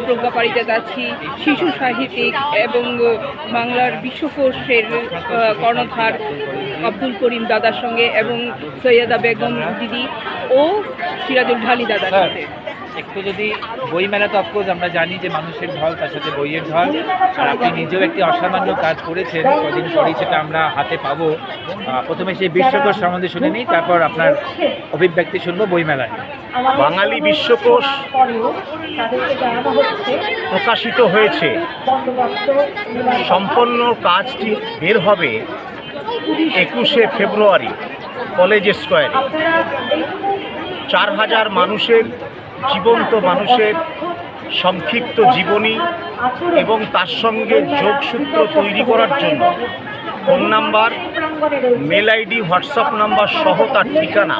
প্রজ্ঞা পারিজাত আছি, শিশু সাহিত্যিক এবং বাংলার বিশ্বকোষের কর্ণধার আব্দুল করিম দাদার সঙ্গে এবং সৈয়দা বেগম দিদি ও সিরাজুল ঢালি দাদার সাথে। একটু যদি বইমেলা, তো অফকোর্স আমরা জানি যে মানুষের ঢল, তার সাথে বইয়ের ঢল, আর আপনি নিজেও একটি অসামান্য কাজ করেছেন, কদিন পরেই সেটা আমরা হাতে পাবো। প্রথমে সেই বিশ্বকোষ সম্বন্ধে শুনে নিই, তারপর আপনার অভিব্যক্তি শুনবো বইমেলায়। বাঙালি বিশ্বকোষ প্রকাশিত হয়েছে, সম্পন্ন কাজটি বের হবে 21শে ফেব্রুয়ারি কলেজ স্কোয়ারে। 4000 মানুষের, জীবন্ত মানুষের সংক্ষিপ্ত জীবনী এবং তার সঙ্গে যোগসূত্র তৈরি করার জন্য phone number, mail ID, WhatsApp number সহ তার ঠিকানা,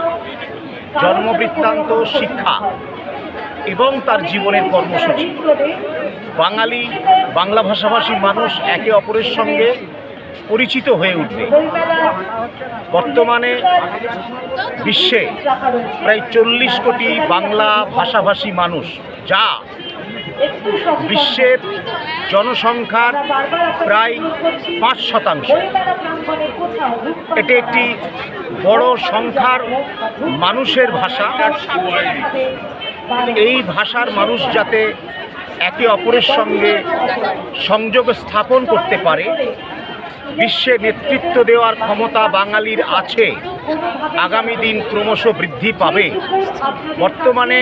জন্মবৃত্তান্ত, শিক্ষা এবং তার জীবনের কর্মসূচি। বাঙালি, বাংলা ভাষাভাষী মানুষ একে অপরের সঙ্গে পরিচিত হয়ে উঠবে। বর্তমানে বিশ্বে প্রায় 40 কোটি বাংলা ভাষাভাষী মানুষ, যা বিশ্বের জনসংখ্যার প্রায় 5%। এটি একটি বড় সংখ্যার মানুষের ভাষা। এই ভাষার মানুষ যাতে একে অপরের সঙ্গে সংযোগ স্থাপন করতে পারে, বিশ্বে নেতৃত্ব দেওয়ার ক্ষমতা বাঙালির আছে, আগামী দিন ক্রমশ বৃদ্ধি পাবে। বর্তমানে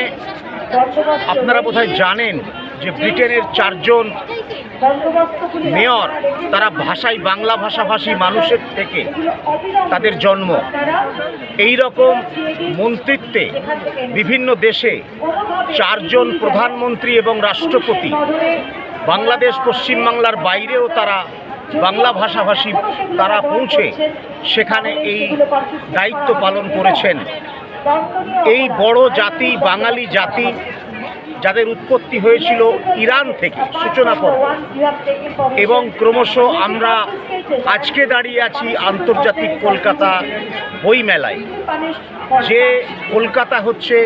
আপনারা বোধহয় জানেন যে ব্রিটেনের 4 জন মেয়র, তারা ভাষায় বাংলা ভাষাভাষী মানুষের থেকে তাদের জন্ম। এই রকম মন্ত্রিত্বে বিভিন্ন দেশে 4 জন প্রধানমন্ত্রী এবং রাষ্ট্রপতি, বাংলাদেশ পশ্চিমবাংলার বাইরেও তারা বাংলা ভাষাভাষী তারা পৌঁছে সেখানে এই দায়িত্ব পালন করেছেন। এই বড় জাতি, বাঙালি জাতি, যাদের উৎপত্তি হয়েছিল ইরান থেকে সূচনা পর্ব, এবং ক্রমশ আমরা আজকে দাঁড়িয়ে আছি আন্তর্জাতিক কলকাতা বইমেলায়। যে কলকাতা হচ্ছে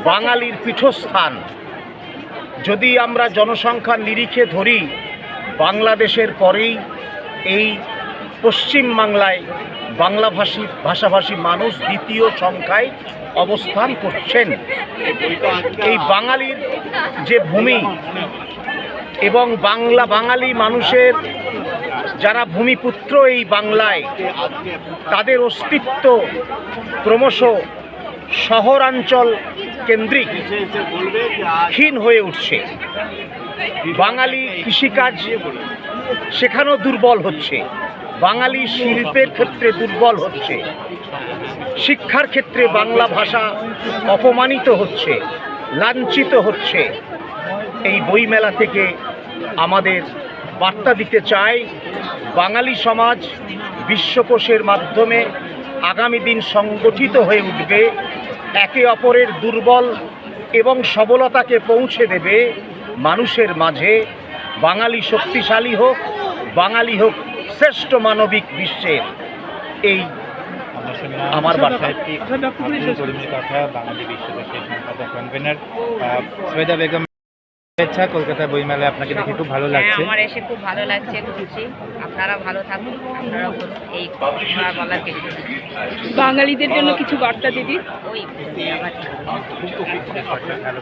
বাঙালির পীঠস্থান। যদি আমরা জনসংখ্যার নিরিখে ধরি, বাংলাদেশের পরেই এই পশ্চিমবাংলায় বাংলা ভাষাভাষী মানুষ দ্বিতীয় সংখ্যায় অবস্থান করছেন। এই বাঙালির যে ভূমি এবং বাঙালি মানুষের যারা ভূমিপুত্র এই বাংলায়, তাদের অস্তিত্ব ক্রমশ শহরাঞ্চল কেন্দ্রিক ক্ষীণ হয়ে উঠছে। বাঙালি কৃষিকাজ সেখানেও দুর্বল হচ্ছে, বাঙালি শিল্পের ক্ষেত্রে দুর্বল হচ্ছে, শিক্ষার ক্ষেত্রে বাংলা ভাষা অপমানিত হচ্ছে, লাঞ্ছিত হচ্ছে। এই বইমেলা থেকে আমাদের বার্তা দিতে চাই, বাঙালি সমাজ বিশ্বকোষের মাধ্যমে আগামী দিন সংগঠিত হয়ে উঠবে, একে অপরের দুর্বল এবং সবলতাকে পৌঁছে দেবে মানুষের মাঝে। বাঙালি শক্তিশালী হোক, বাঙালি হোক শ্রেষ্ঠ মানবিক বিশ্বের। এই আমার বাসায় কথা বাঙালি বিশ্বকোষের সম্পাদক কনভেনার সৈয়দা বেগম। আচ্ছা, কলকাতা বইমেলায় আপনাকে দেখে খুব ভালো লাগছে। আমার এসে খুব ভালো লাগছে, খুশি। আপনারা ভালো থাকুন, আপনারাও এই বলার কিছু। বাঙালিদের জন্য কিছু বার্তা দিদি। ওই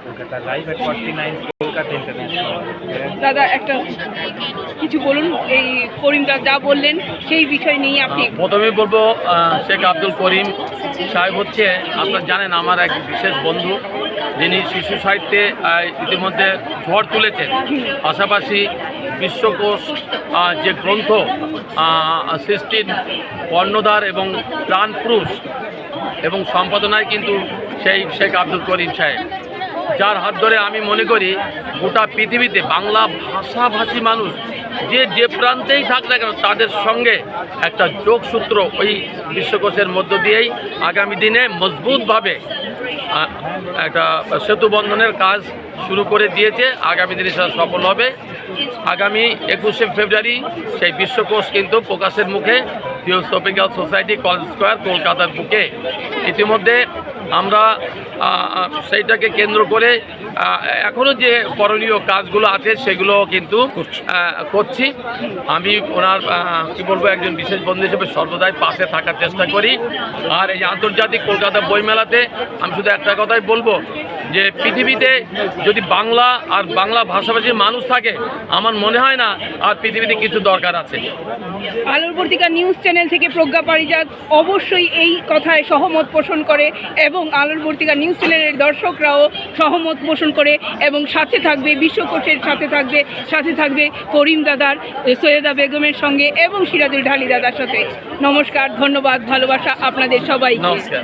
কলকাতা লাইভ এট 49 কলকাতা ইন্টারন্যাশনাল। দাদা একটা কিছু বলুন, এই করিম দা যা বললেন সেই বিষয় নিয়ে আপনি। প্রথমেই বলবো, শেখ আব্দুল করিম সাহেব হচ্ছে, আপনারা জানেন, আমার এক বিশেষ বন্ধু, যিনি শিশু সাহিত্যে ইতিমধ্যে ঝড় তুলেছেন। পাশাপাশি বিশ্বকোষ যে গ্রন্থ সৃষ্টির কর্ণধার এবং প্রাণপুরুষ এবং সম্পাদনায় কিন্তু সেই শেখ আব্দুল করিম সাহেব, যার হাত ধরে আমি মনে করি গোটা পৃথিবীতে বাংলা ভাষাভাষী মানুষ যে প্রান্তেই থাক না কেন, তাদের সঙ্গে একটা যোগসূত্র ওই বিশ্বকোষের মধ্য দিয়েই আগামী দিনে মজবুতভাবে একটা সেতু বন্ধনের কাজ শুরু করে দিয়েছে। আগামী দিনে সেটা সফল হবে। আগামী 21শে ফেব্রুয়ারি সেই বিশ্বকোষ কিন্তু প্রকাশের মুখে থিওসফিক্যাল সোসাইটি কলেজ স্কোয়ার কলকাতার বুকে। ইতিমধ্যে আমরা সেইটাকে কেন্দ্র করে এখনও যে করণীয় কাজগুলো আছে সেগুলো কিন্তু করছি। আমি ওনার কী বলবো, একজন বিশেষ বন্ধু হিসেবে সর্বদাই পাশে থাকার চেষ্টা করি। আর এই আন্তর্জাতিক কলকাতা বইমেলাতে আমি শুধু একটা কথাই বলবো যে পৃথিবীতে যদি বাংলা আর বাংলা ভাষাভাষীর মানুষ থাকে, আমার মনে হয় না আর পৃথিবীতে কিছু দরকার আছে। আলোর পত্রিকা নিউজ চ্যানেল থেকে প্রজ্ঞা পারিজাত অবশ্যই এই কথায় সহমত পোষণ করে এবং আলোর পত্রিকা নিউজ চ্যানেলের দর্শকরাও সহমত পোষণ করে এবং সাথে থাকবে বিশ্বকোষের সাথে থাকবে করিম দাদার, সৈয়দা বেগমের সঙ্গে এবং সিরাজুল ঢালি দাদার সাথে। নমস্কার, ধন্যবাদ, ভালোবাসা আপনাদের সবাই। নমস্কার।